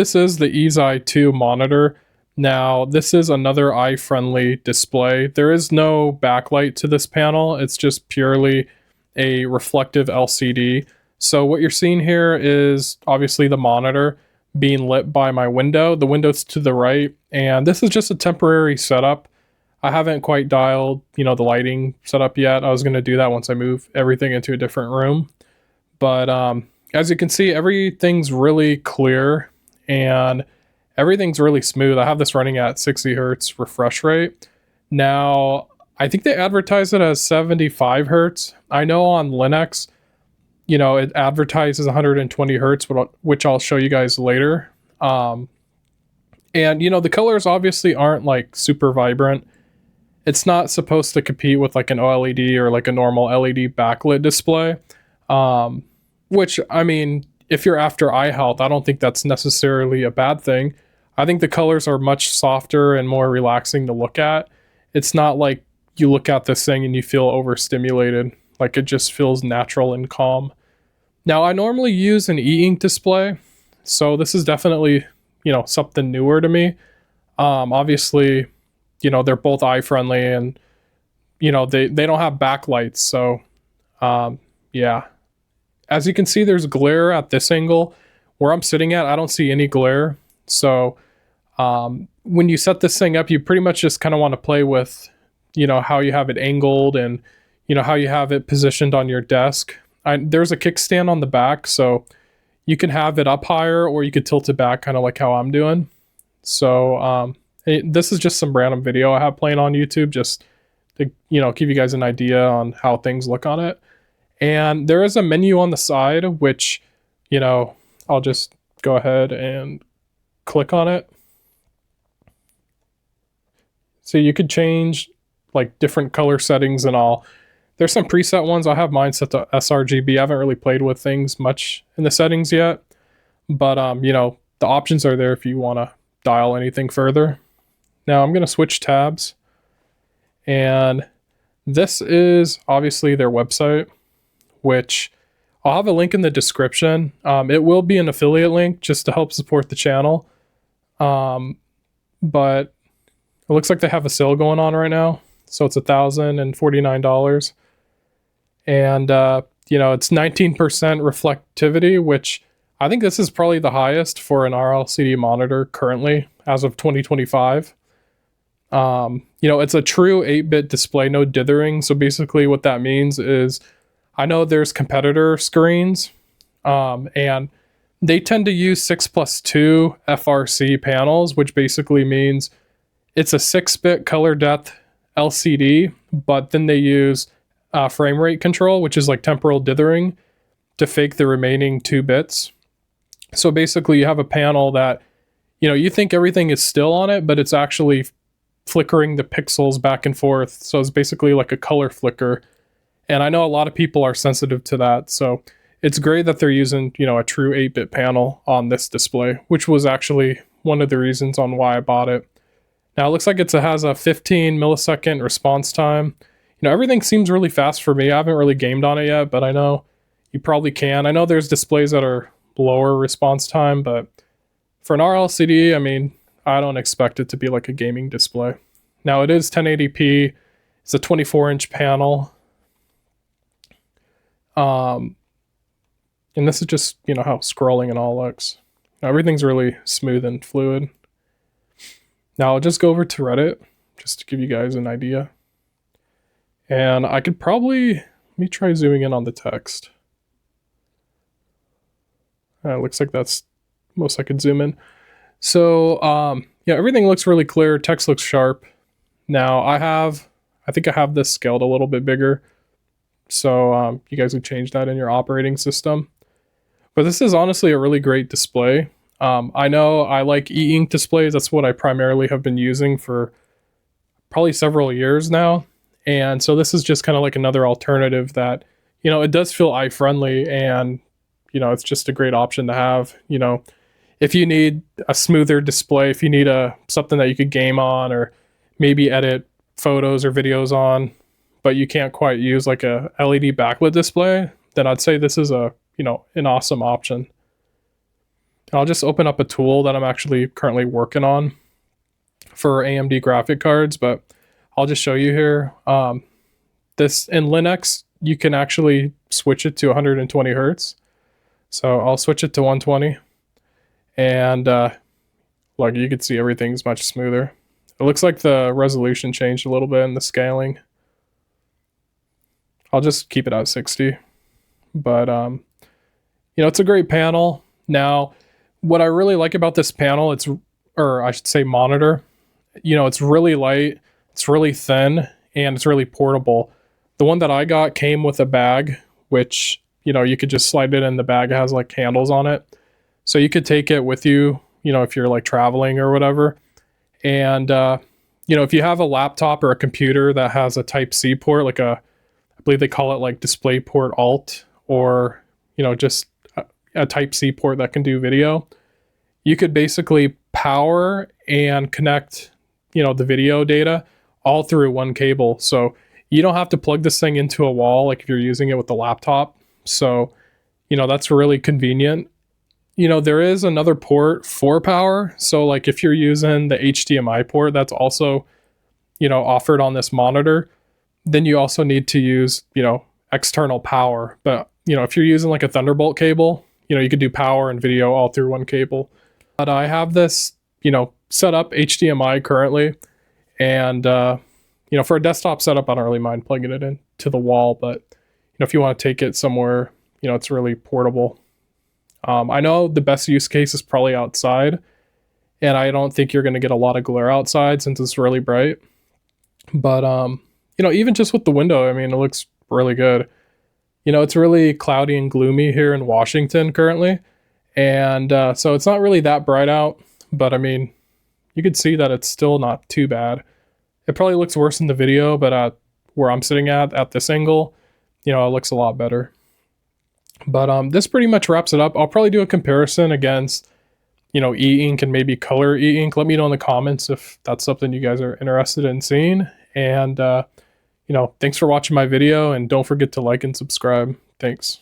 this is the Eazeye 2 monitor. Now, this is another eye-friendly display. There is no backlight to this panel. It's just purely a reflective LCD. So what you're seeing here is obviously the monitor being lit by my window. The window's to the right, and this is just a temporary setup. I haven't quite dialed, the lighting setup yet. I was going to do that once I move everything into a different room. But as you can see, everything's really clear and everything's really smooth. I have this running at 60 hertz refresh rate. Now, I think they advertise it as 75 hertz. I know on Linux, it advertises 120 hertz, which I'll show you guys later. And, the colors obviously aren't like super vibrant. It's not supposed to compete with like an OLED or like a normal LED backlit display. Which, I mean, if you're after eye health, I don't think that's necessarily a bad thing. I think the colors are much softer and more relaxing to look at. It's not like you look at this thing and you feel overstimulated. Like it just feels natural and calm. Now, I normally use an e-ink display, so this is definitely, something newer to me. Obviously, they're both eye friendly and, they don't have backlights. So, yeah. As you can see, there's glare at this angle. Where I'm sitting at, I don't see any glare. So when you set this thing up, you pretty much just kind of want to play with, how you have it angled and, how you have it positioned on your desk. There's a kickstand on the back, so you can have it up higher or you could tilt it back kind of like how I'm doing. So this is just some random video I have playing on YouTube just to, give you guys an idea on how things look on it. And there is a menu on the side, which, I'll just go ahead and click on it. So you could change like different color settings and all. There's some preset ones. I have mine set to sRGB. I haven't really played with things much in the settings yet. But, the options are there if you want to dial anything further. Now I'm going to switch tabs. And this is obviously their website, which I'll have a link in the description. It will be an affiliate link just to help support the channel. But it looks like they have a sale going on right now. So it's $1,049. And, it's 19% reflectivity, which I think this is probably the highest for an RLCD monitor currently as of 2025. It's a true 8-bit display, no dithering. So basically what that means is I know there's competitor screens, and they tend to use 6+2 FRC panels, which basically means it's a 6-bit color depth LCD, but then they use frame rate control, which is like temporal dithering, to fake the remaining 2 bits. So basically you have a panel that, you think everything is still on it, but it's actually flickering the pixels back and forth. So it's basically like a color flicker. And I know a lot of people are sensitive to that. So it's great that they're using, a true 8-bit panel on this display, which was actually one of the reasons on why I bought it. Now it looks like it has a 15 millisecond response time. Everything seems really fast for me. I haven't really gamed on it yet, but I know you probably can. I know there's displays that are lower response time, but for an RLCD, I mean, I don't expect it to be like a gaming display. Now it is 1080p. It's a 24-inch panel. And this is just, how scrolling and all looks. Now, everything's really smooth and fluid. Now I'll just go over to Reddit just to give you guys an idea. And I could probably, let me try zooming in on the text. It looks like that's most I could zoom in. So, yeah, everything looks really clear. Text looks sharp. Now I think I have this scaled a little bit bigger. So you guys would change that in your operating system. But this is honestly a really great display. I know I like e-ink displays. That's what I primarily have been using for probably several years now. And so this is just kind of like another alternative that, it does feel eye friendly and, it's just a great option to have. If you need a smoother display, if you need something that you could game on or maybe edit photos or videos on, but you can't quite use like a LED backlit display, then I'd say this is an awesome option. I'll just open up a tool that I'm actually currently working on for AMD graphic cards, but I'll just show you here. This in Linux, you can actually switch it to 120 hertz. So I'll switch it to 120, and like you can see, everything's much smoother. It looks like the resolution changed a little bit in the scaling. I'll just keep it at 60, but you know, it's a great panel. Now, what I really like about this panel, or I should say monitor, you know, it's really light, it's really thin, and it's really portable. The one that I got came with a bag, which, you know, you could just slide it in the bag. It has like handles on it. So you could take it with you, you know, if you're like traveling or whatever. And, you know, if you have a laptop or a computer that has a Type-C port, like I believe they call it like DisplayPort Alt, or, you know, just a Type-C port that can do video, you could basically power and connect, you know, the video data all through one cable. So you don't have to plug this thing into a wall like if you're using it with the laptop. So, you know, that's really convenient. You know, there is another port for power. So like if you're using the HDMI port that's also, you know, offered on this monitor, then you also need to use, you know, external power. But, you know, if you're using like a Thunderbolt cable, you know, you could do power and video all through one cable. But I have this, you know, set up HDMI currently. And, you know, for a desktop setup, I don't really mind plugging it into the wall. But, you know, if you want to take it somewhere, you know, it's really portable. I know the best use case is probably outside, and I don't think you're going to get a lot of glare outside since it's really bright. But, you know, even just with the window, I mean, it looks really good. You know, it's really cloudy and gloomy here in Washington currently. And so it's not really that bright out, but I mean, you could see that it's still not too bad. It probably looks worse in the video, but where I'm sitting at this angle, you know, it looks a lot better. But this pretty much wraps it up. I'll probably do a comparison against, you know, e-ink and maybe color e-ink. Let me know in the comments if that's something you guys are interested in seeing. And, you know, thanks for watching my video, and don't forget to like and subscribe. Thanks.